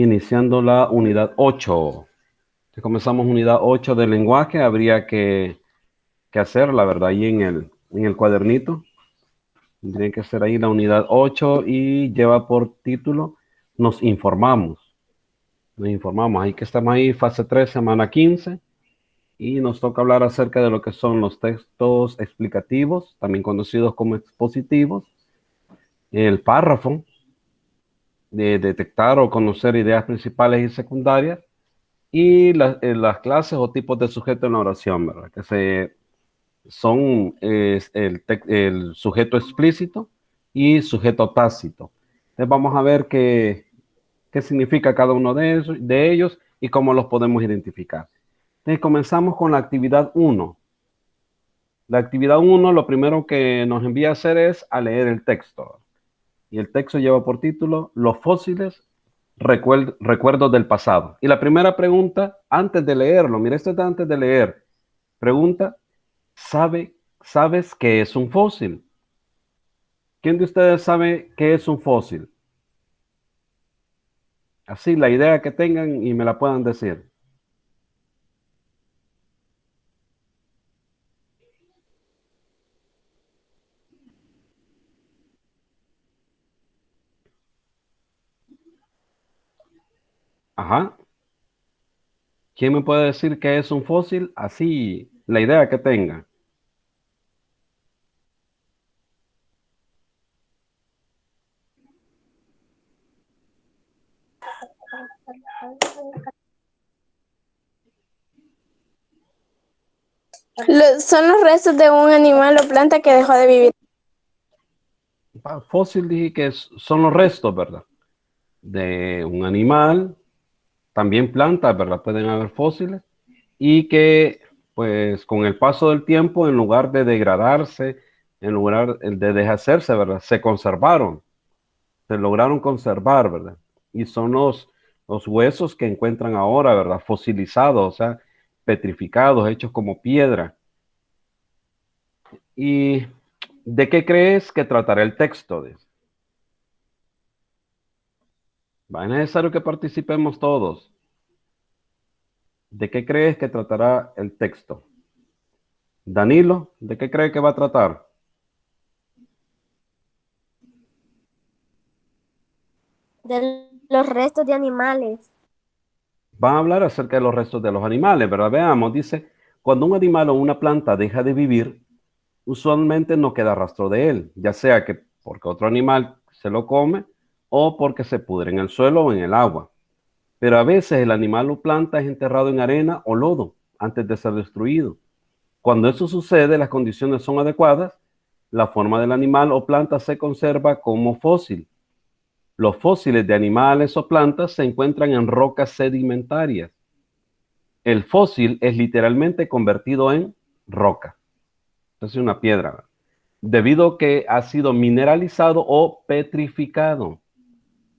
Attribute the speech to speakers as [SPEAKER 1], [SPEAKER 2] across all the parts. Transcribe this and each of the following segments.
[SPEAKER 1] iniciando la unidad 8. Si comenzamos unidad 8 del lenguaje, habría que hacer, la verdad, ahí en el cuadernito. Tendría que ser ahí la unidad 8 y lleva por título Nos informamos. Nos informamos, ahí que estamos ahí, fase 3, semana 15. Y nos toca hablar acerca de lo que son los textos explicativos, también conocidos como expositivos, el párrafo, de detectar o conocer ideas principales y secundarias, y las clases o tipos de sujeto en la oración, ¿verdad? Son el sujeto explícito y sujeto tácito. Entonces vamos a ver qué significa cada uno de ellos y cómo los podemos identificar. Entonces comenzamos con la actividad 1. La actividad 1, lo primero que nos envía a hacer es a leer el texto. Y el texto lleva por título Los fósiles recuerdos del pasado. Y la primera pregunta, antes de leerlo, mira, esto es antes de leer. Pregunta, ¿sabes qué es un fósil? ¿Quién de ustedes sabe qué es un fósil? Así, la idea que tengan y me la puedan decir. Ajá. ¿Quién me puede decir qué es un fósil? Así, la idea que tengan.
[SPEAKER 2] Son los restos de un animal o planta que dejó de vivir.
[SPEAKER 1] Fósil dije que son los restos, ¿verdad? De un animal, también plantas, ¿verdad? Pueden haber fósiles y que, pues, con el paso del tiempo, en lugar de degradarse, en lugar de deshacerse, ¿verdad? Se conservaron, se lograron conservar, ¿verdad? Y son los huesos que encuentran ahora, ¿verdad? Fosilizados, o sea, petrificados, hechos como piedra. ¿Y de qué crees que tratará el texto? Va, es necesario que participemos todos. ¿De qué crees que tratará el texto? Danilo, ¿de qué cree que va a tratar?
[SPEAKER 2] De los restos de animales.
[SPEAKER 1] Van a hablar acerca de los restos de los animales, ¿verdad? Veamos, dice, cuando un animal o una planta deja de vivir, usualmente no queda rastro de él, ya sea que porque otro animal se lo come o porque se pudre en el suelo o en el agua. Pero a veces el animal o planta es enterrado en arena o lodo antes de ser destruido. Cuando eso sucede, las condiciones son adecuadas, la forma del animal o planta se conserva como fósil. Los fósiles de animales o plantas se encuentran en rocas sedimentarias. El fósil es literalmente convertido en roca. Es una piedra, ¿verdad? Debido a que ha sido mineralizado o petrificado.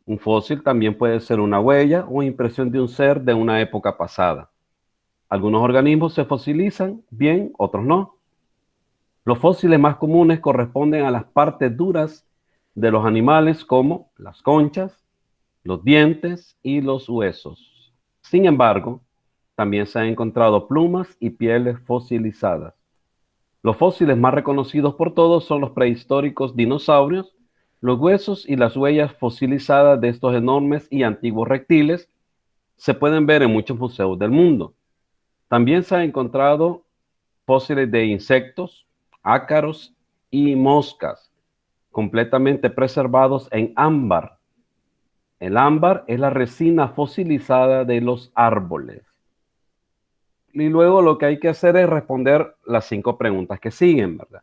[SPEAKER 1] Un fósil también puede ser una huella o impresión de un ser de una época pasada. Algunos organismos se fosilizan bien, otros no. Los fósiles más comunes corresponden a las partes duras de los animales como las conchas, los dientes y los huesos. Sin embargo, también se han encontrado plumas y pieles fosilizadas. Los fósiles más reconocidos por todos son los prehistóricos dinosaurios. Los huesos y las huellas fosilizadas de estos enormes y antiguos reptiles se pueden ver en muchos museos del mundo. También se han encontrado fósiles de insectos, ácaros y moscas, completamente preservados en ámbar. El ámbar es la resina fosilizada de los árboles. Y luego lo que hay que hacer es responder las 5 preguntas que siguen, ¿verdad?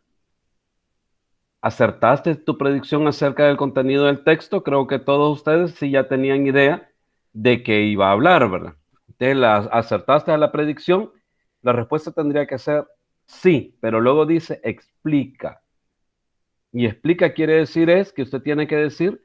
[SPEAKER 1] ¿Acertaste tu predicción acerca del contenido del texto? Creo que todos ustedes sí ya tenían idea de qué iba a hablar, ¿verdad? ¿Acertaste a la predicción? La respuesta tendría que ser sí, pero luego dice explica. Y explica quiere decir es que usted tiene que decir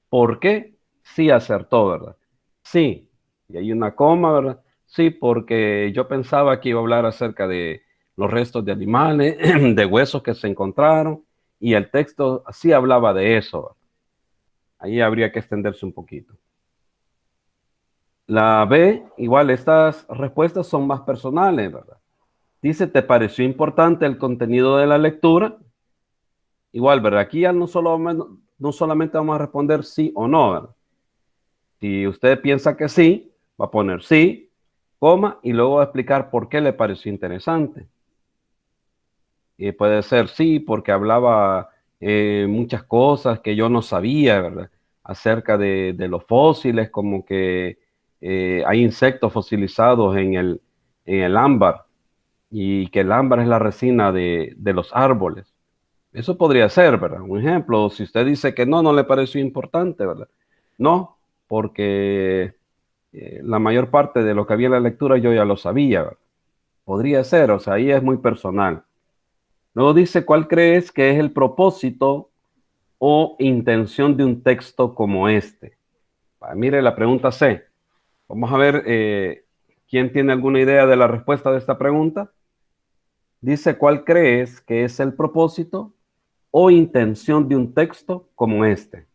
[SPEAKER 1] por qué sí acertó, ¿verdad? Sí, y hay una coma, ¿verdad? Sí, porque yo pensaba que iba a hablar acerca de los restos de animales, de huesos que se encontraron, y el texto sí hablaba de eso. Ahí habría que extenderse un poquito. La B, igual estas respuestas son más personales, ¿verdad? Dice, ¿te pareció importante el contenido de la lectura? Igual, ¿verdad? Aquí ya no solamente vamos a responder sí o no, ¿verdad? Si usted piensa que sí, va a poner sí, coma, y luego va a explicar por qué le pareció interesante. Y puede ser sí, porque hablaba muchas cosas que yo no sabía, ¿verdad? Acerca de los fósiles, como que hay insectos fosilizados en el ámbar, y que el ámbar es la resina de los árboles. Eso podría ser, ¿verdad? Un ejemplo, si usted dice que no, no le pareció importante, ¿verdad? No, porque la mayor parte de lo que había en la lectura yo ya lo sabía, ¿verdad? Podría ser, o sea, ahí es muy personal. Luego dice, ¿cuál crees que es el propósito o intención de un texto como este? Mire la pregunta C. Vamos a ver quién tiene alguna idea de la respuesta de esta pregunta. Dice, ¿cuál crees que es el propósito o intención de un texto como este?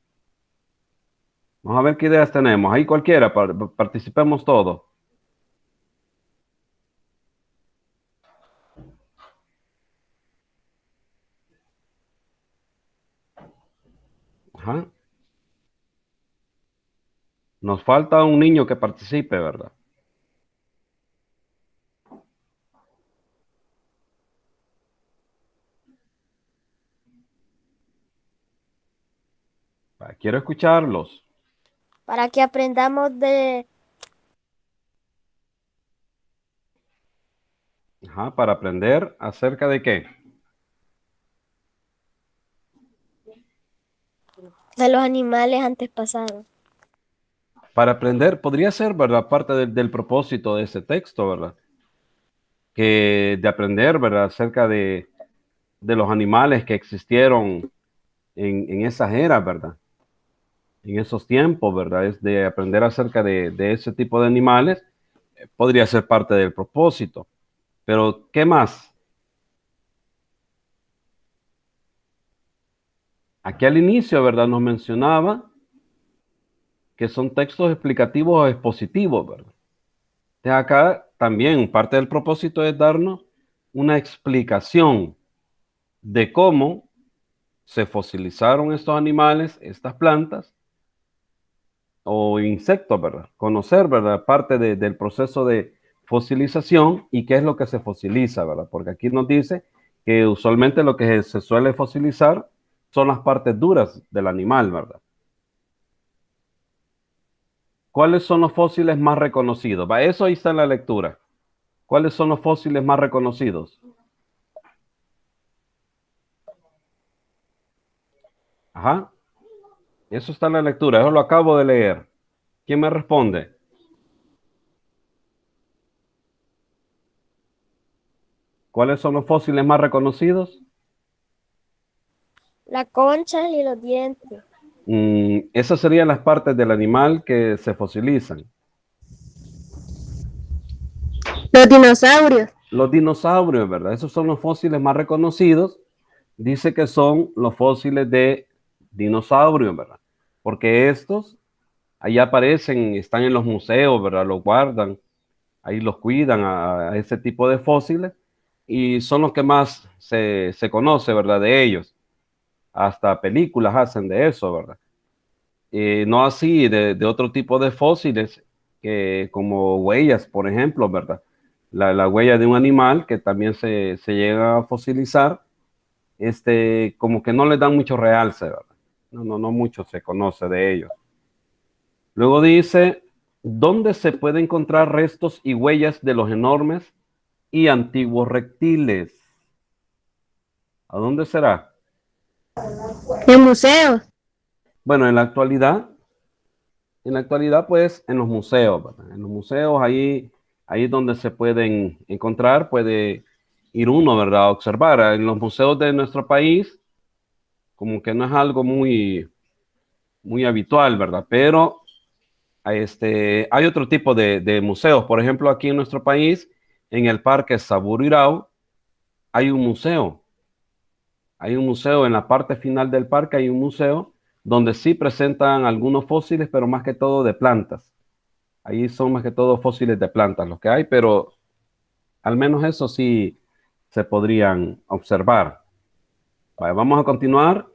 [SPEAKER 1] Vamos a ver qué ideas tenemos. Ahí cualquiera, participemos todos. Ajá. Nos falta un niño que participe, ¿verdad? Quiero escucharlos.
[SPEAKER 3] Para que aprendamos
[SPEAKER 1] Ajá, para aprender acerca de qué.
[SPEAKER 3] de los animales antes pasados.
[SPEAKER 1] Para aprender, podría ser, ¿verdad? Parte del propósito de ese texto, ¿verdad? Que de aprender, ¿verdad? Acerca de los animales que existieron en esas eras, ¿verdad? En esos tiempos, ¿verdad? Es de aprender acerca de ese tipo de animales, podría ser parte del propósito. Pero, ¿qué más? Aquí al inicio, ¿verdad? Nos mencionaba que son textos explicativos o expositivos, ¿verdad? De acá también parte del propósito es darnos una explicación de cómo se fosilizaron estos animales, estas plantas o insectos, ¿verdad? Conocer, ¿verdad? Parte del proceso de fosilización y qué es lo que se fosiliza, ¿verdad? Porque aquí nos dice que usualmente lo que se suele fosilizar son las partes duras del animal, ¿verdad? ¿Cuáles son los fósiles más reconocidos? Va, eso ahí está en la lectura. ¿Cuáles son los fósiles más reconocidos? Ajá, eso está en la lectura, eso lo acabo de leer. ¿Quién me responde? ¿Cuáles son los fósiles más reconocidos?
[SPEAKER 3] La concha y los dientes.
[SPEAKER 1] Esas serían las partes del animal que se fosilizan.
[SPEAKER 2] Los dinosaurios.
[SPEAKER 1] Los dinosaurios, ¿verdad? Esos son los fósiles más reconocidos. Dice que son los fósiles de dinosaurios, ¿verdad? Porque estos ahí aparecen, están en los museos, ¿verdad? Los guardan, ahí los cuidan a ese tipo de fósiles y son los que más se conoce, ¿verdad? De ellos. Hasta películas hacen de eso, ¿verdad? No así de otro tipo de fósiles, que, como huellas, por ejemplo, ¿verdad? La huella de un animal que también se llega a fosilizar, como que no le dan mucho realce, ¿verdad? No mucho se conoce de ellos. Luego dice, ¿dónde se puede encontrar restos y huellas de los enormes y antiguos reptiles? ¿A dónde será?
[SPEAKER 2] En museos.
[SPEAKER 1] Bueno, en la actualidad, pues, en los museos, ¿verdad? En los museos, ahí es donde se pueden encontrar, puede ir uno, ¿verdad? A observar. En los museos de nuestro país, como que no es algo muy habitual, ¿verdad? Pero hay otro tipo de museos. Por ejemplo, aquí en nuestro país, en el Parque Saburirao, hay un museo. Hay un museo en la parte final del parque, hay un museo donde sí presentan algunos fósiles, pero más que todo de plantas. Ahí son más que todo fósiles de plantas los que hay, pero al menos eso sí se podrían observar. Vale, vamos a continuar.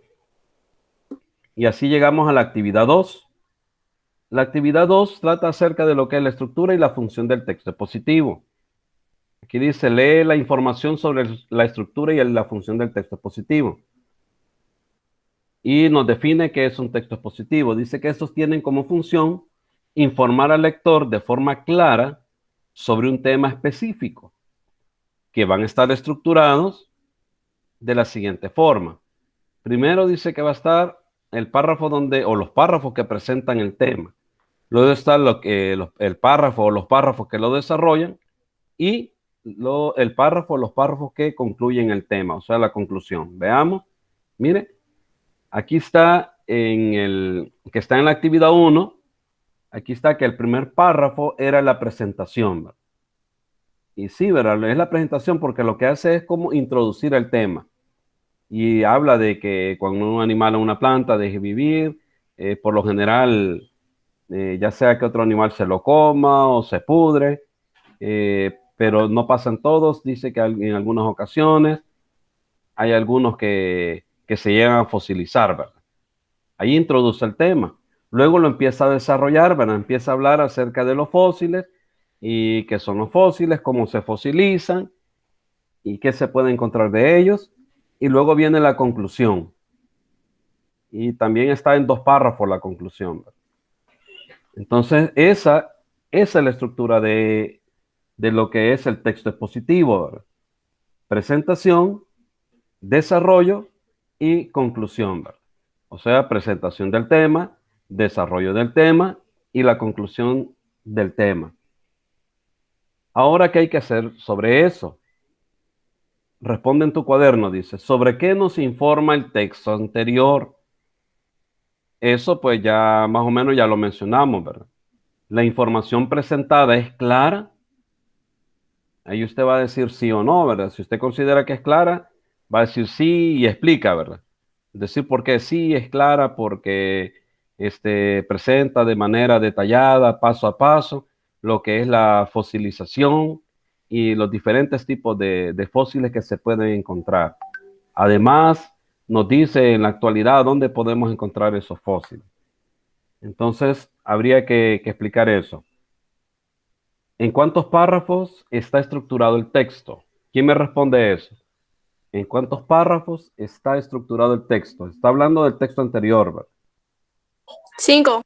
[SPEAKER 1] Y así llegamos a la actividad 2. La actividad 2 trata acerca de lo que es la estructura y la función del texto expositivo. Aquí dice, lee la información sobre la estructura y la función del texto expositivo. Y nos define qué es un texto expositivo. Dice que estos tienen como función informar al lector de forma clara sobre un tema específico, que van a estar estructurados de la siguiente forma. Primero dice que va a estar el párrafo o los párrafos que presentan el tema. Luego está el párrafo o los párrafos que lo desarrollan y el párrafo o los párrafos que concluyen el tema, o sea, la conclusión. Veamos. Mire, aquí está que está en la actividad 1. Aquí está que el primer párrafo era la presentación, ¿verdad? Y sí, ¿verdad? Es la presentación porque lo que hace es como introducir el tema. Y habla de que cuando un animal o una planta deje vivir, por lo general, ya sea que otro animal se lo coma o se pudre, pero no pasan todos. Dice que en algunas ocasiones hay algunos que se llegan a fosilizar, ¿verdad? Ahí introduce el tema. Luego lo empieza a desarrollar, ¿verdad? Empieza a hablar acerca de los fósiles y qué son los fósiles, cómo se fosilizan y qué se puede encontrar de ellos. Y luego viene la conclusión. Y también está en 2 párrafos la conclusión, ¿verdad? Entonces, esa es la estructura de lo que es el texto expositivo, ¿verdad? Presentación, desarrollo y conclusión, ¿verdad? O sea, presentación del tema, desarrollo del tema y la conclusión del tema. Ahora, ¿qué hay que hacer sobre eso? Responde en tu cuaderno, dice, ¿sobre qué nos informa el texto anterior? Eso pues ya más o menos ya lo mencionamos, ¿verdad? La información presentada es clara. Ahí usted va a decir sí o no, ¿verdad? Si usted considera que es clara, va a decir sí y explica, ¿verdad? Decir por qué sí es clara, porque presenta de manera detallada, paso a paso, lo que es la fosilización y los diferentes tipos de fósiles que se pueden encontrar. Además, nos dice en la actualidad dónde podemos encontrar esos fósiles. Entonces, habría que explicar eso. ¿En cuántos párrafos está estructurado el texto? ¿Quién me responde eso? ¿En cuántos párrafos está estructurado el texto? Está hablando del texto anterior, ¿verdad?
[SPEAKER 2] 5.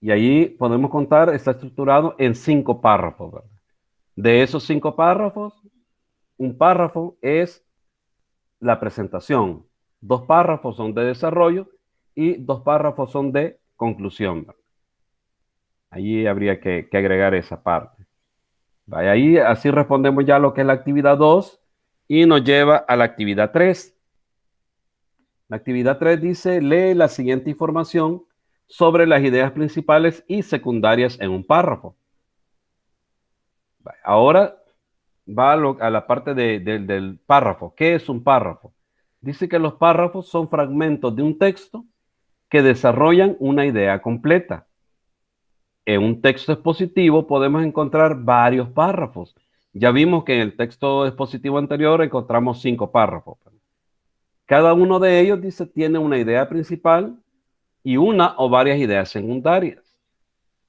[SPEAKER 1] Y allí podemos contar, está estructurado en 5 párrafos, ¿verdad? De esos 5 párrafos, un párrafo es la presentación, 2 párrafos son de desarrollo y 2 párrafos son de conclusión, ¿verdad? Allí habría que agregar esa parte. Vaya, ahí así respondemos ya lo que es la actividad 2 y nos lleva a la actividad 3. La actividad 3 dice, lee la siguiente información sobre las ideas principales y secundarias en un párrafo. Vaya, ahora va a la parte del párrafo. ¿Qué es un párrafo? Dice que los párrafos son fragmentos de un texto que desarrollan una idea completa. En un texto expositivo podemos encontrar varios párrafos. Ya vimos que en el texto expositivo anterior encontramos 5 párrafos. Cada uno de ellos, dice, tiene una idea principal y una o varias ideas secundarias.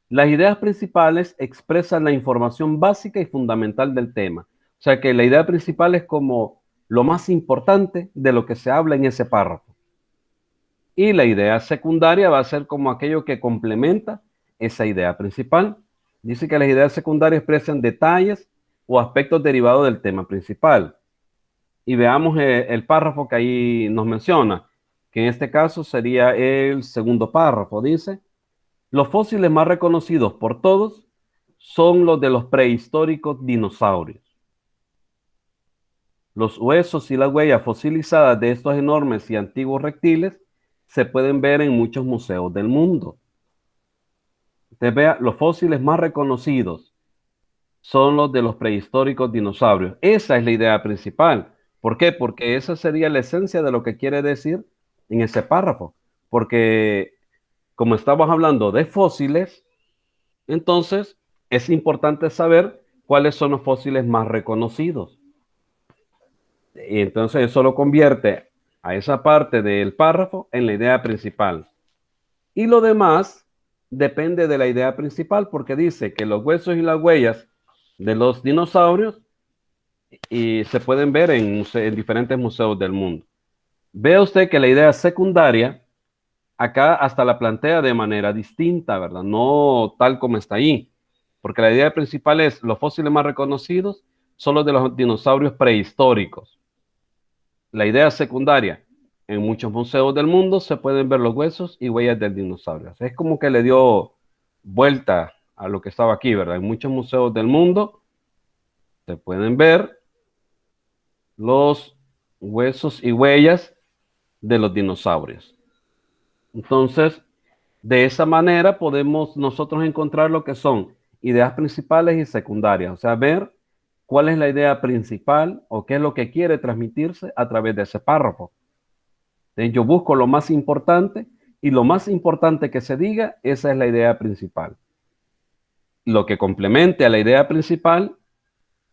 [SPEAKER 1] Las ideas principales expresan la información básica y fundamental del tema. O sea que la idea principal es como lo más importante de lo que se habla en ese párrafo. Y la idea secundaria va a ser como aquello que complementa esa idea principal. Dice que las ideas secundarias expresan detalles o aspectos derivados del tema principal. Y veamos el párrafo que ahí nos menciona, que en este caso sería el segundo párrafo. Dice, los fósiles más reconocidos por todos son los de los prehistóricos dinosaurios. Los huesos y las huellas fosilizadas de estos enormes y antiguos reptiles se pueden ver en muchos museos del mundo. Usted vea, los fósiles más reconocidos son los de los prehistóricos dinosaurios. Esa es la idea principal. ¿Por qué? Porque esa sería la esencia de lo que quiere decir en ese párrafo. Porque como estamos hablando de fósiles, Entonces, es importante saber cuáles son los fósiles más reconocidos. Y entonces eso lo convierte a esa parte del párrafo en la idea principal. Y lo demás depende de la idea principal, porque dice que los huesos y las huellas de los dinosaurios y se pueden ver en diferentes museos del mundo. Vea usted que la idea secundaria acá hasta la plantea de manera distinta, ¿verdad? No tal como está ahí, porque la idea principal es los fósiles más reconocidos son los de los dinosaurios prehistóricos. La idea secundaria, en muchos museos del mundo se pueden ver los huesos y huellas del dinosaurio. Es como que le dio vuelta a lo que estaba aquí, ¿verdad? En muchos museos del mundo se pueden ver los huesos y huellas de los dinosaurios. Entonces, de esa manera podemos nosotros encontrar lo que son ideas principales y secundarias, o sea, ver cuál es la idea principal o qué es lo que quiere transmitirse a través de ese párrafo. Entonces, yo busco lo más importante y lo más importante que se diga, esa es la idea principal. Lo que complemente a la idea principal,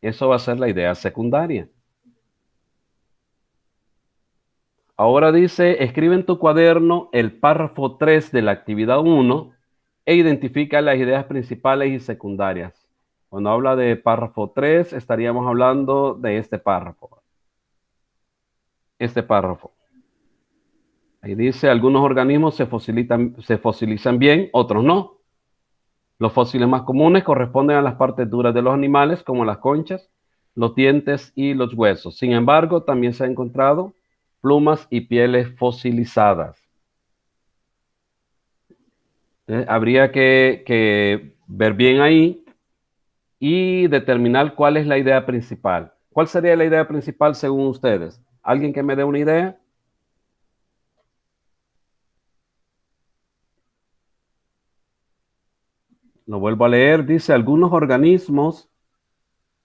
[SPEAKER 1] eso va a ser la idea secundaria. Ahora dice, escribe en tu cuaderno el párrafo 3 de la actividad 1 e identifica las ideas principales y secundarias. Cuando habla de párrafo 3, estaríamos hablando de este párrafo. Este párrafo. Ahí dice, algunos organismos se fosilizan bien, otros no. Los fósiles más comunes corresponden a las partes duras de los animales, como las conchas, los dientes y los huesos. Sin embargo, también se han encontrado plumas y pieles fosilizadas. Habría que ver bien ahí y determinar cuál es la idea principal. ¿Cuál sería la idea principal según ustedes? ¿Alguien que me dé una idea? Lo vuelvo a leer. Dice, algunos organismos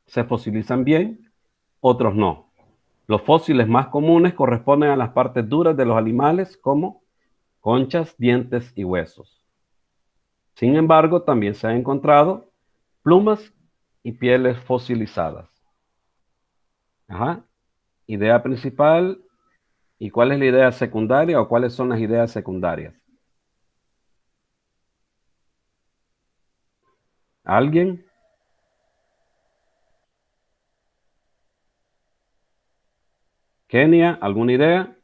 [SPEAKER 1] se fosilizan bien, otros no. Los fósiles más comunes corresponden a las partes duras de los animales como conchas, dientes y huesos. Sin embargo, también se han encontrado plumas y pieles fosilizadas. Ajá. Idea principal. ¿Y cuál es la idea secundaria o cuáles son las ideas secundarias? ¿Alguien? Kenia, ¿alguna idea?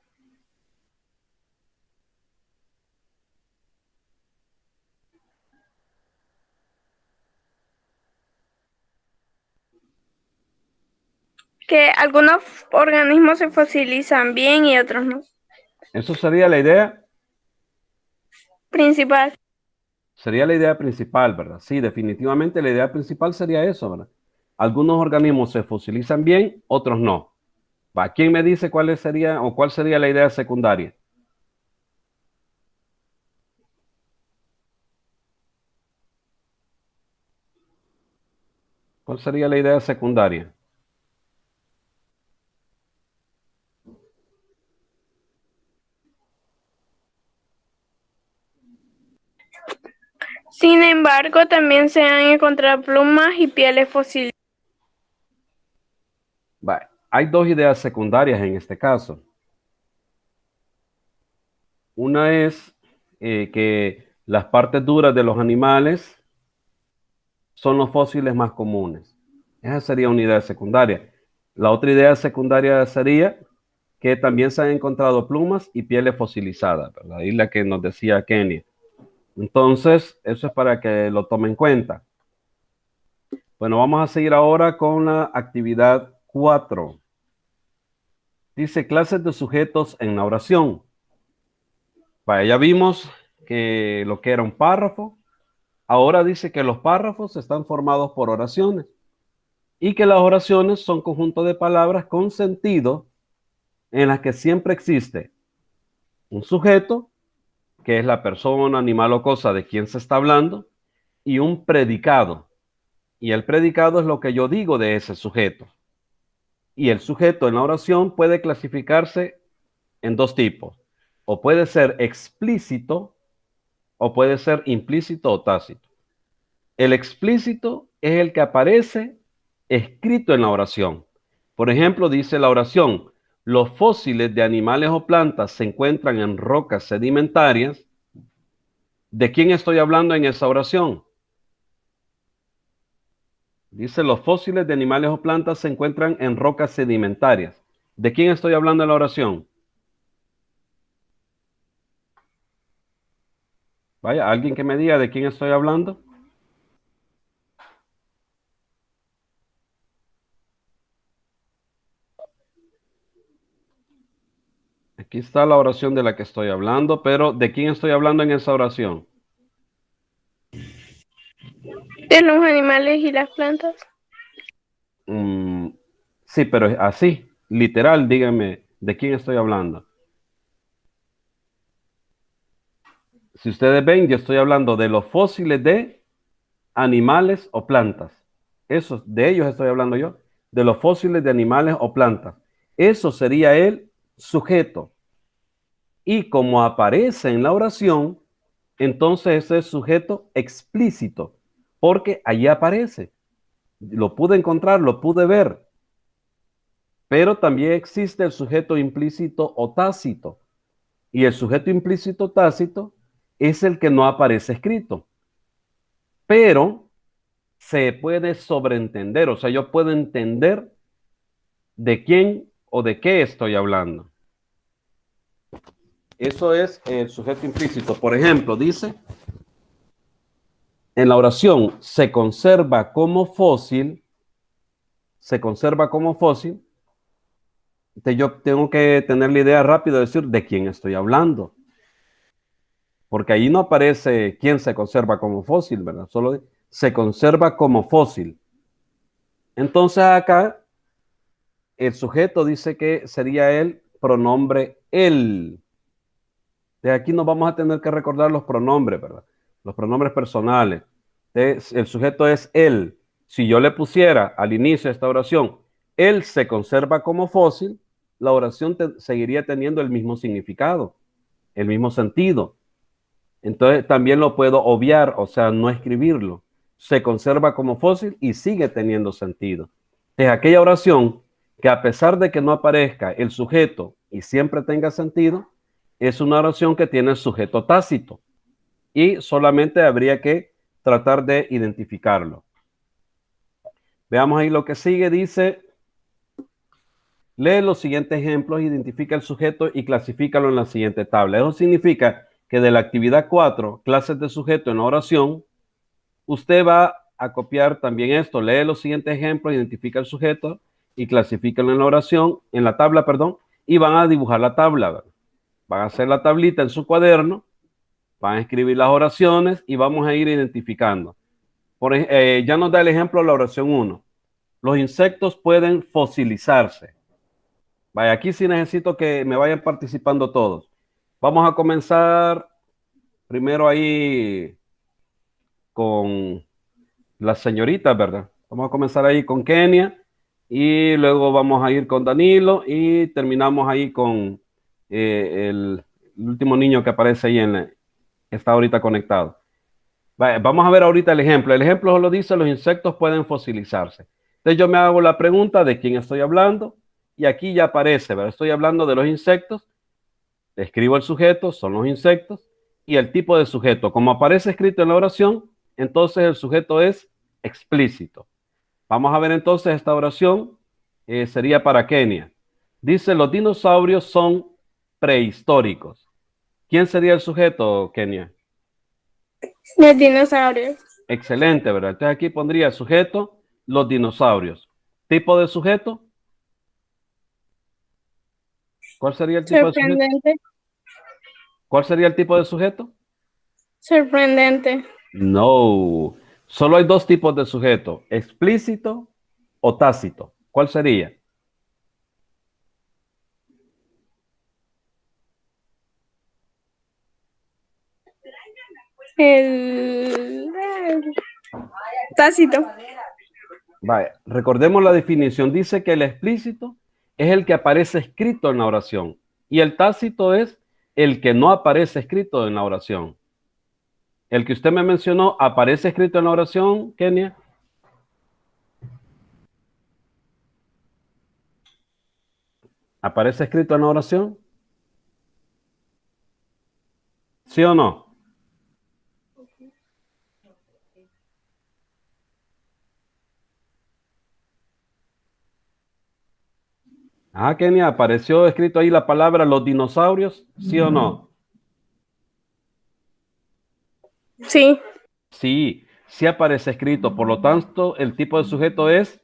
[SPEAKER 2] Que algunos organismos se fosilizan bien y otros no.
[SPEAKER 1] ¿Eso sería la idea?
[SPEAKER 2] Principal.
[SPEAKER 1] Sería la idea principal, ¿verdad? Sí, definitivamente la idea principal sería eso, ¿verdad? Algunos organismos se fosilizan bien, otros no. ¿Va? ¿Quién me dice cuál sería o cuál sería la idea secundaria? ¿Cuál sería la idea secundaria?
[SPEAKER 2] Sin embargo, también se han encontrado plumas y pieles fosilizadas.
[SPEAKER 1] Va. Hay dos ideas secundarias en este caso. Una es que las partes duras de los animales son los fósiles más comunes. Esa sería una idea secundaria. La otra idea secundaria sería que también se han encontrado plumas y pieles fosilizadas, ¿verdad? Ahí la que nos decía Kenny. Entonces, eso es para que lo tomen en cuenta. Bueno, vamos a seguir ahora con la actividad 4. Dice clases de sujetos en la oración. Vaya, ya vimos que lo que era un párrafo. Ahora dice que los párrafos están formados por oraciones y que las oraciones son conjuntos de palabras con sentido en las que siempre existe un sujeto, que es la persona, animal o cosa de quien se está hablando, y un predicado. Y el predicado es lo que yo digo de ese sujeto. Y el sujeto en la oración puede clasificarse en dos tipos. O puede ser explícito o puede ser implícito o tácito. El explícito es el que aparece escrito en la oración. Por ejemplo, dice la oración, los fósiles de animales o plantas se encuentran en rocas sedimentarias. ¿De quién estoy hablando en esa oración? Dice, los fósiles de animales o plantas se encuentran en rocas sedimentarias. ¿De quién estoy hablando en la oración? Vaya, ¿alguien que me diga de quién estoy hablando? Aquí está la oración de la que estoy hablando, pero ¿de quién estoy hablando en esa oración?
[SPEAKER 2] De los animales y las plantas.
[SPEAKER 1] Sí, pero es así, literal, díganme, ¿de quién estoy hablando? Si ustedes ven, yo estoy hablando de los fósiles de animales o plantas. Eso, de ellos estoy hablando yo, de los fósiles de animales o plantas. Eso sería el sujeto. Y como aparece en la oración, entonces ese es sujeto explícito, porque allí aparece. Lo pude encontrar, lo pude ver. Pero también existe el sujeto implícito o tácito. Y el sujeto implícito tácito es el que no aparece escrito. Pero se puede sobreentender, o sea, yo puedo entender de quién o de qué estoy hablando. Eso es el sujeto implícito. Por ejemplo, dice, en la oración, se conserva como fósil, yo tengo que tener la idea rápido de decir de quién estoy hablando. Porque ahí no aparece quién se conserva como fósil, ¿verdad? Solo se conserva como fósil. Entonces acá el sujeto dice que sería el pronombre él. De aquí nos vamos a tener que recordar los pronombres, ¿verdad? Los pronombres personales. El sujeto es él. Si yo le pusiera al inicio de esta oración, él se conserva como fósil, la oración seguiría teniendo el mismo significado, el mismo sentido. Entonces también lo puedo obviar, o sea, no escribirlo. Se conserva como fósil y sigue teniendo sentido. Es aquella oración que a pesar de que no aparezca el sujeto y siempre tenga sentido, es una oración que tiene sujeto tácito y solamente habría que tratar de identificarlo. Veamos ahí lo que sigue, dice, lee los siguientes ejemplos, identifica el sujeto y clasifícalo en la siguiente tabla. Eso significa que de la actividad 4, clases de sujeto en la oración, usted va a copiar también esto, lee los siguientes ejemplos, identifica el sujeto y clasifícalo en la oración, en la tabla, perdón, y van a dibujar la tabla, ¿verdad? Van a hacer la tablita en su cuaderno, van a escribir las oraciones y vamos a ir identificando. Ya nos da el ejemplo la oración 1. Los insectos pueden fosilizarse. Vaya, aquí sí necesito que me vayan participando todos. Vamos a comenzar primero ahí con las señoritas, ¿verdad? Vamos a comenzar ahí con Kenia y luego vamos a ir con Danilo y terminamos ahí con el último niño que aparece ahí está ahorita conectado. Vamos a ver ahorita el ejemplo. El ejemplo solo dice los insectos pueden fosilizarse. Entonces yo me hago la pregunta de quién estoy hablando y aquí ya aparece, ¿verdad? Estoy hablando de los insectos, escribo el sujeto, son los insectos y el tipo de sujeto. Como aparece escrito en la oración, entonces el sujeto es explícito. Vamos a ver entonces esta oración, sería para Kenia. Dice, los dinosaurios son prehistóricos. ¿Quién sería el sujeto, Kenia?
[SPEAKER 2] Los dinosaurios.
[SPEAKER 1] Excelente, ¿verdad? Entonces aquí pondría sujeto, los dinosaurios. ¿Tipo de sujeto? ¿Cuál sería el tipo de sujeto?
[SPEAKER 2] Sorprendente.
[SPEAKER 1] ¿Cuál sería el tipo de sujeto?
[SPEAKER 2] Sorprendente.
[SPEAKER 1] No. Solo hay dos tipos de sujeto, explícito o tácito. ¿Cuál sería?
[SPEAKER 2] El tácito.
[SPEAKER 1] Vaya, recordemos la definición. Dice que el explícito es el que aparece escrito en la oración y el tácito es el que no aparece escrito en la oración. El que usted me mencionó, ¿aparece escrito en la oración, Kenia? ¿Aparece escrito en la oración? ¿Sí o no? Ah, Kenia, ¿apareció escrito ahí la palabra los dinosaurios? ¿Sí o no?
[SPEAKER 2] Sí.
[SPEAKER 1] Sí, sí aparece escrito. Por lo tanto, el tipo de sujeto es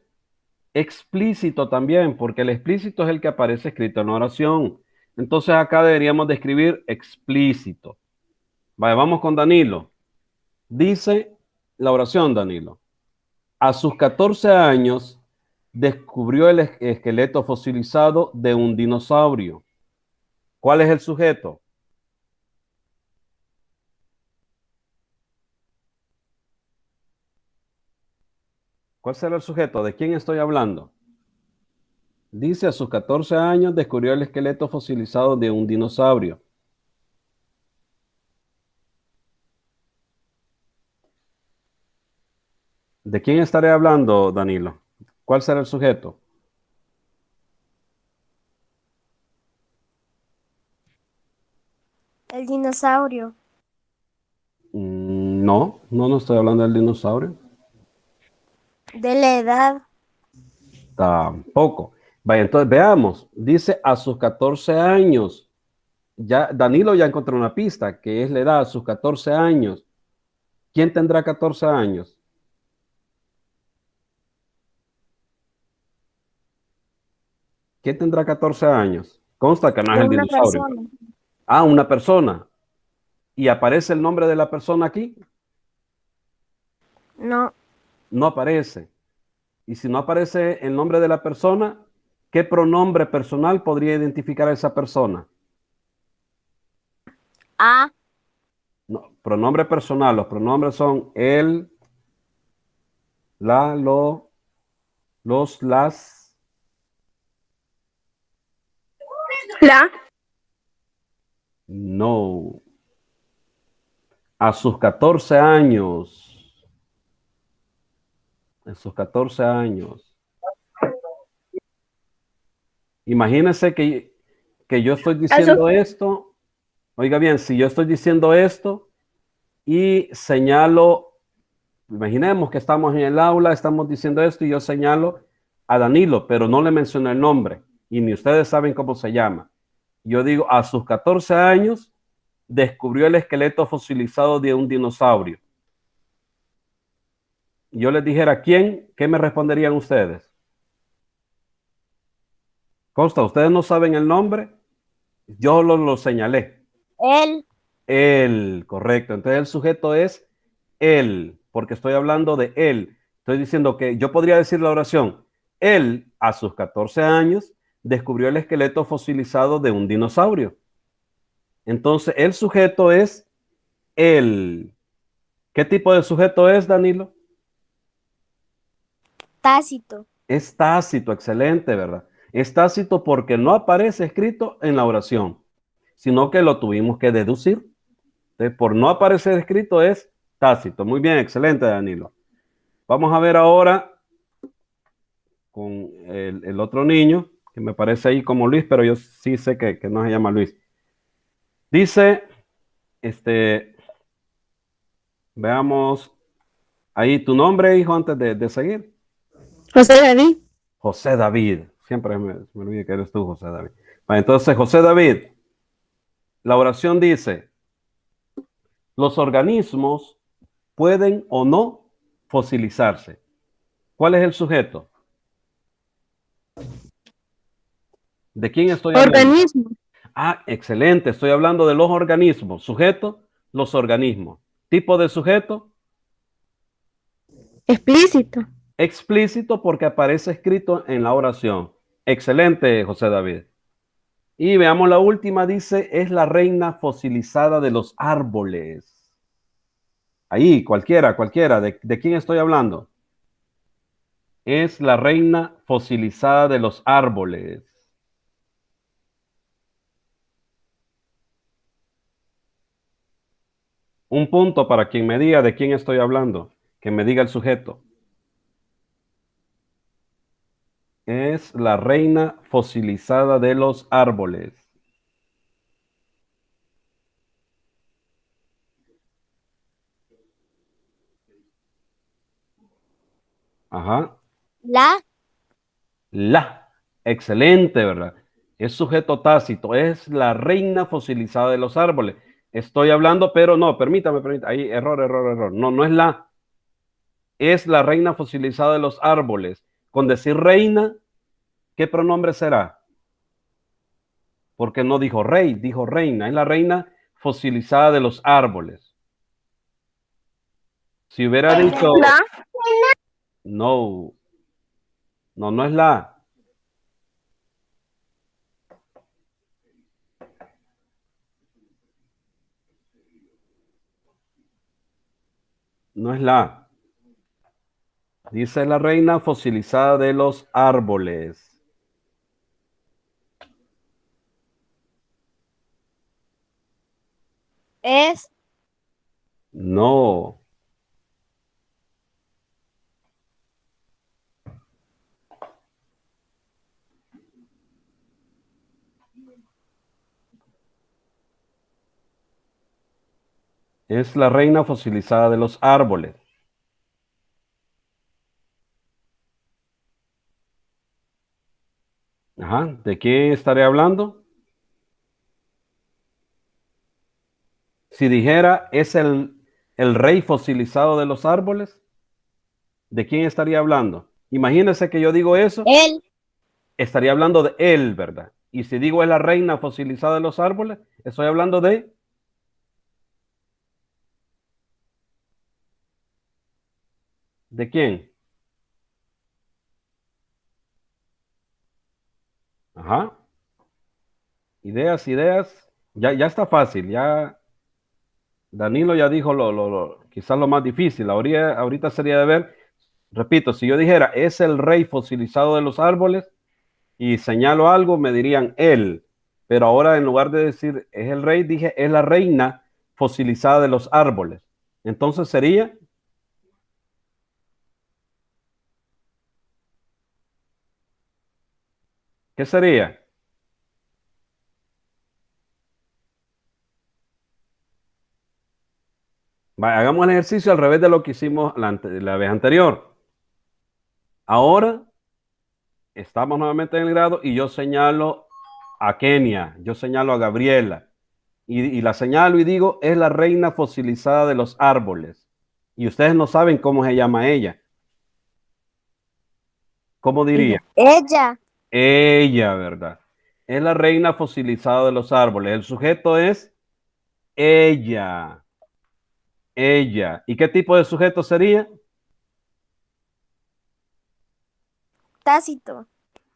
[SPEAKER 1] explícito también, porque el explícito es el que aparece escrito en la oración. Entonces acá deberíamos de escribir explícito. Vale, vamos con Danilo. Dice la oración, Danilo. A sus 14 años descubrió el esqueleto fosilizado de un dinosaurio. ¿Cuál es el sujeto? ¿Cuál será el sujeto? ¿De quién estoy hablando? Dice, a sus 14 años descubrió el esqueleto fosilizado de un dinosaurio. ¿De quién estaré hablando, Danilo? ¿Cuál será el sujeto?
[SPEAKER 3] El dinosaurio.
[SPEAKER 1] No, no estoy hablando del dinosaurio.
[SPEAKER 3] De la edad.
[SPEAKER 1] Tampoco. Vaya, entonces veamos. Dice a sus 14 años. Ya, Danilo ya encontró una pista, que es la edad, a sus 14 años. ¿Quién tendrá 14 años? ¿Quién tendrá 14 años? Consta que no es
[SPEAKER 3] De
[SPEAKER 1] el
[SPEAKER 3] una
[SPEAKER 1] dinosaurio.
[SPEAKER 3] persona.
[SPEAKER 1] Ah, una persona. ¿Y aparece el nombre de la persona aquí?
[SPEAKER 3] No.
[SPEAKER 1] No aparece. Y si no aparece el nombre de la persona, ¿qué pronombre personal podría identificar a esa persona?
[SPEAKER 3] A.
[SPEAKER 1] No, pronombre personal. Los pronombres son él, la, lo, los, las.
[SPEAKER 2] La.
[SPEAKER 1] No. A sus 14 años. A sus 14 años. Imagínense que yo estoy
[SPEAKER 2] A sus,
[SPEAKER 1] diciendo esto. Oiga bien, si yo estoy diciendo esto y señalo, imaginemos que estamos en el aula, estamos diciendo esto y yo señalo a Danilo, pero no le menciono el nombre y ni ustedes saben cómo se llama. Yo digo, a sus 14 años descubrió el esqueleto fosilizado de un dinosaurio. Yo les dijera, ¿quién? ¿Qué me responderían ustedes? Consta, ustedes no saben el nombre, yo lo señalé.
[SPEAKER 3] Él.
[SPEAKER 1] Él, correcto. Entonces el sujeto es él, porque estoy hablando de él. Estoy diciendo que yo podría decir la oración. Él, a sus 14 años, descubrió el esqueleto fosilizado de un dinosaurio. Entonces el sujeto es él. ¿Qué tipo de sujeto es, Danilo?
[SPEAKER 3] Tácito.
[SPEAKER 1] Es tácito, excelente, ¿verdad? Es tácito porque no aparece escrito en la oración, sino que lo tuvimos que deducir. Entonces, por no aparecer escrito es tácito. Muy bien, excelente, Danilo. Vamos a ver ahora con el otro niño, que me parece ahí como Luis, pero yo sí sé que no se llama Luis. Dice, veamos ahí tu nombre, hijo, antes de seguir.
[SPEAKER 4] José David.
[SPEAKER 1] José David. Siempre me olvida que eres tú, José David. Bueno, entonces, José David, la oración dice, los organismos pueden o no fosilizarse. ¿Cuál es el sujeto? ¿De quién estoy hablando?
[SPEAKER 4] Organismo.
[SPEAKER 1] Ah, excelente. Estoy hablando de los organismos. Sujeto, los organismos. Tipo de sujeto,
[SPEAKER 4] Explícito.
[SPEAKER 1] explícito porque aparece escrito en la oración. Excelente, José David. Y veamos la última, dice, es la reina fosilizada de los árboles. Ahí, cualquiera. ¿De quién estoy hablando? Es la reina fosilizada de los árboles. Un punto para quien me diga de quién estoy hablando, que me diga el sujeto. Es la reina fosilizada de los árboles. Ajá.
[SPEAKER 3] La.
[SPEAKER 1] La. Excelente, ¿verdad? Es sujeto tácito. Es la reina fosilizada de los árboles. Estoy hablando, pero no, permítame. Ahí, error. No, no es la. Es la reina fosilizada de los árboles. Con decir reina, ¿qué pronombre será? Porque no dijo rey, dijo reina. Es la reina fosilizada de los árboles. Si hubiera dicho
[SPEAKER 2] La.
[SPEAKER 1] no, no es la. No es la. Dice la reina fosilizada de los árboles.
[SPEAKER 3] Es.
[SPEAKER 1] No. Es la reina fosilizada de los árboles. Ajá. ¿De qué estaré hablando? Si dijera es el rey fosilizado de los árboles, ¿de quién estaría hablando? Imagínense que yo digo eso,
[SPEAKER 3] Él.
[SPEAKER 1] estaría hablando de él, ¿verdad? Y si digo es la reina fosilizada de los árboles, estoy hablando ¿de quién? Ajá. Ideas. Ya está fácil, ya Danilo ya dijo quizás lo más difícil. Ahorita sería de ver, repito, si yo dijera es el rey fosilizado de los árboles y señalo algo, me dirían él. Pero ahora en lugar de decir es el rey, dije es la reina fosilizada de los árboles. Entonces sería, ¿qué sería? Hagamos el ejercicio al revés de lo que hicimos la vez anterior. Ahora estamos nuevamente en el grado y yo señalo a Kenia, yo señalo a Gabriela y la señalo y digo es la reina fosilizada de los árboles. Y ustedes no saben cómo se llama ella. ¿Cómo diría?
[SPEAKER 3] Ella.
[SPEAKER 1] Ella, ¿verdad? Es la reina fosilizada de los árboles. El sujeto es ella. Ella. ¿Y qué tipo de sujeto sería?
[SPEAKER 3] Tácito.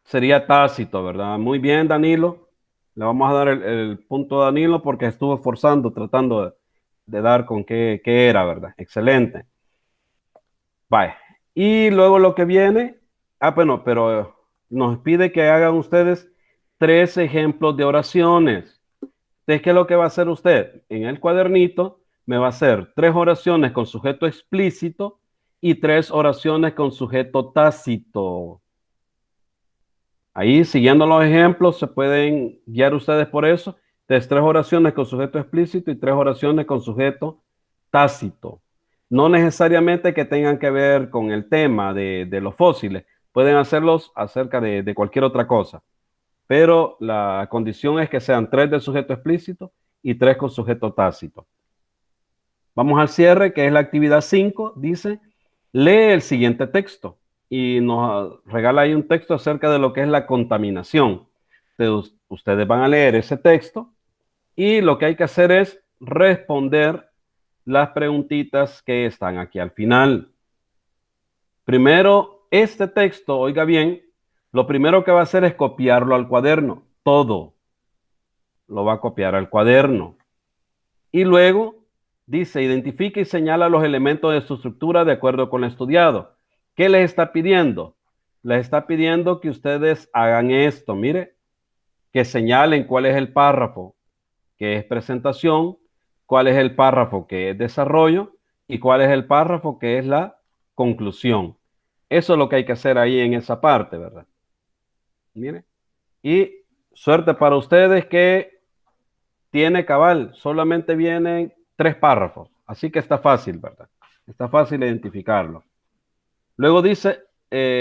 [SPEAKER 1] Sería tácito, ¿verdad? Muy bien, Danilo. Le vamos a dar el punto a Danilo porque estuvo esforzando, tratando de dar con qué era, ¿verdad? Excelente. Vaya. Y luego lo que viene, bueno, pero nos pide que hagan ustedes 3 ejemplos de oraciones. Entonces, ¿qué es lo que va a hacer usted? En el cuadernito me va a hacer 3 oraciones con sujeto explícito y 3 oraciones con sujeto tácito. Ahí, siguiendo los ejemplos, se pueden guiar ustedes por eso. Entonces, 3 oraciones con sujeto explícito y 3 oraciones con sujeto tácito. No necesariamente que tengan que ver con el tema de los fósiles. Pueden hacerlos acerca de cualquier otra cosa. Pero la condición es que sean 3 de sujeto explícito y 3 con sujeto tácito. Vamos al cierre, que es la actividad 5. Dice, lee el siguiente texto y nos regala ahí un texto acerca de lo que es la contaminación. Entonces, ustedes van a leer ese texto y lo que hay que hacer es responder las preguntitas que están aquí al final. Primero, este texto, oiga bien, lo primero que va a hacer es copiarlo al cuaderno. Todo lo va a copiar al cuaderno. Y luego dice, identifica y señala los elementos de su estructura de acuerdo con lo estudiado. ¿Qué les está pidiendo? Les está pidiendo que ustedes hagan esto. Mire, que señalen cuál es el párrafo, que es presentación, cuál es el párrafo que es desarrollo y cuál es el párrafo que es la conclusión. Eso es lo que hay que hacer ahí en esa parte, ¿verdad? Mire. Y suerte para ustedes que tiene cabal, solamente vienen 3 párrafos. Así que está fácil, ¿verdad? Está fácil identificarlo. Luego dice,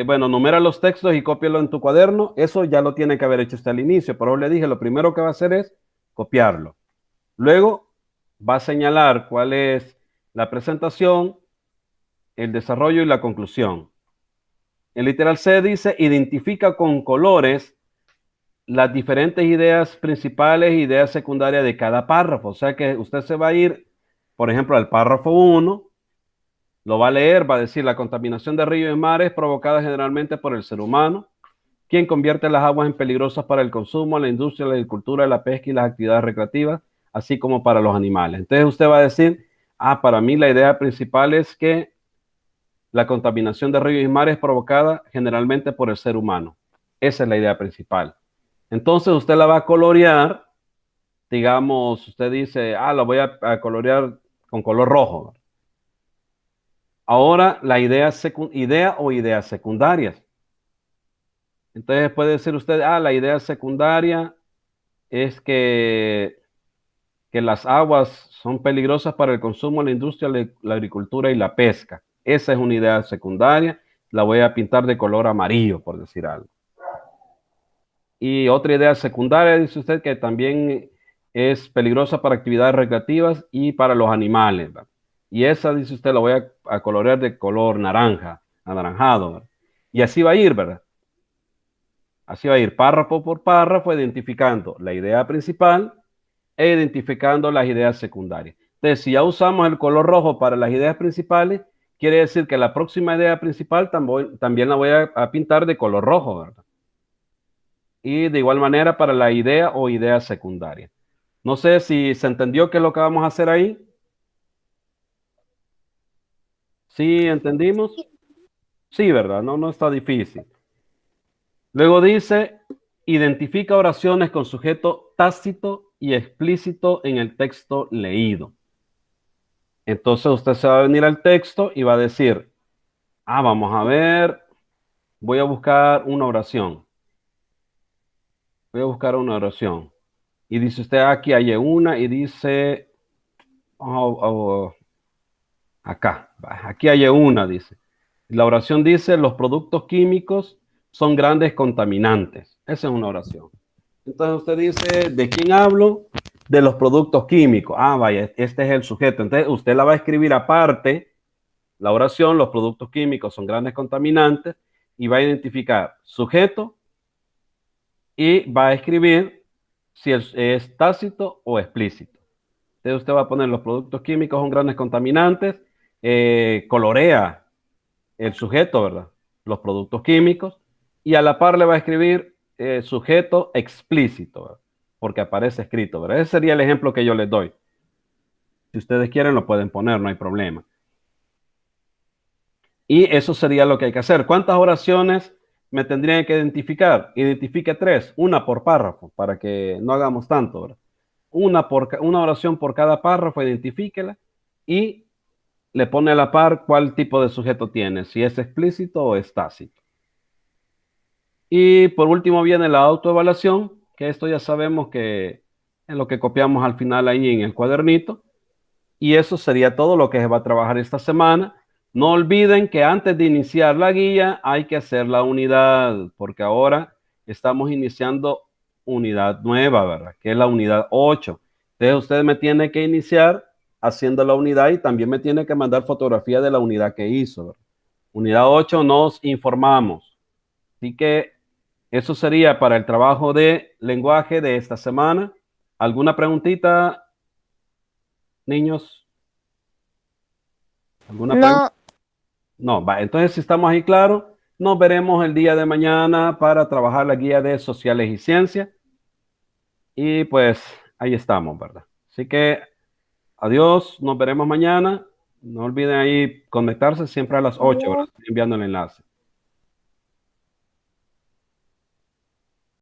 [SPEAKER 1] bueno, numera los textos y cópialo en tu cuaderno. Eso ya lo tiene que haber hecho usted al inicio, pero le dije, lo primero que va a hacer es copiarlo. Luego va a señalar cuál es la presentación, el desarrollo y la conclusión. El literal C dice, identifica con colores las diferentes ideas principales e ideas secundarias de cada párrafo. O sea que usted se va a ir, por ejemplo, al párrafo 1, lo va a leer, va a decir la contaminación de ríos y mares provocada generalmente por el ser humano, quien convierte las aguas en peligrosas para el consumo, la industria, la agricultura, la pesca y las actividades recreativas, así como para los animales. Entonces usted va a decir, para mí la idea principal es que la contaminación de ríos y mares es provocada generalmente por el ser humano. Esa es la idea principal. Entonces usted la va a colorear, digamos, usted dice, la voy a colorear con color rojo. Ahora la idea o ideas secundarias. Entonces puede decir usted, la idea secundaria es que las aguas son peligrosas para el consumo, la industria, la agricultura y la pesca. Esa es una idea secundaria. La voy a pintar de color amarillo, por decir algo. Y otra idea secundaria, dice usted, que también es peligrosa para actividades recreativas y para los animales, ¿verdad? Y esa, dice usted, la voy a colorear de color naranja, anaranjado, ¿verdad? Y así va a ir, ¿verdad? Así va a ir párrafo por párrafo, identificando la idea principal e identificando las ideas secundarias. Entonces, si ya usamos el color rojo para las ideas principales, quiere decir que la próxima idea principal también la voy a pintar de color rojo, ¿verdad? Y de igual manera para la idea o idea secundaria. No sé si se entendió qué es lo que vamos a hacer ahí. ¿Sí entendimos? Sí, ¿verdad? No está difícil. Luego dice, identifica oraciones con sujeto tácito y explícito en el texto leído. Entonces usted se va a venir al texto y va a decir, vamos a ver, voy a buscar una oración. Voy a buscar una oración. Y dice usted, aquí hay una y dice, acá, aquí hay una, dice. La oración dice, los productos químicos son grandes contaminantes. Esa es una oración. Entonces usted dice, ¿de quién hablo? De los productos químicos. Vaya, este es el sujeto. Entonces usted la va a escribir aparte, la oración, los productos químicos son grandes contaminantes, y va a identificar sujeto y va a escribir si es tácito o explícito. Entonces usted va a poner los productos químicos son grandes contaminantes, colorea el sujeto, ¿verdad? Los productos químicos, y a la par le va a escribir sujeto explícito, ¿verdad? Porque aparece escrito, ¿verdad? Ese sería el ejemplo que yo les doy. Si ustedes quieren lo pueden poner, no hay problema. Y eso sería lo que hay que hacer. ¿Cuántas oraciones me tendrían que identificar? Identifique 3, una por párrafo, para que no hagamos tanto, ¿verdad? Una oración por cada párrafo, identifíquela y le pone a la par cuál tipo de sujeto tiene, si es explícito o es tácito. Y por último viene la autoevaluación, que esto ya sabemos que es lo que copiamos al final ahí en el cuadernito. Y eso sería todo lo que se va a trabajar esta semana. No olviden que antes de iniciar la guía hay que hacer la unidad, porque ahora estamos iniciando unidad nueva, ¿verdad? Que es la unidad 8. Entonces usted me tiene que iniciar haciendo la unidad y también me tiene que mandar fotografía de la unidad que hizo, ¿verdad? Unidad 8 nos informamos. Así que eso sería para el trabajo de lenguaje de esta semana. ¿Alguna preguntita, niños? ¿Alguna pregunta? No, va. Entonces, si estamos ahí claros, nos veremos el día de mañana para trabajar la guía de sociales y ciencias. Y pues ahí estamos, ¿verdad? Así que adiós, nos veremos mañana. No olviden ahí conectarse siempre a las 8, ¿verdad? Estoy enviando el enlace.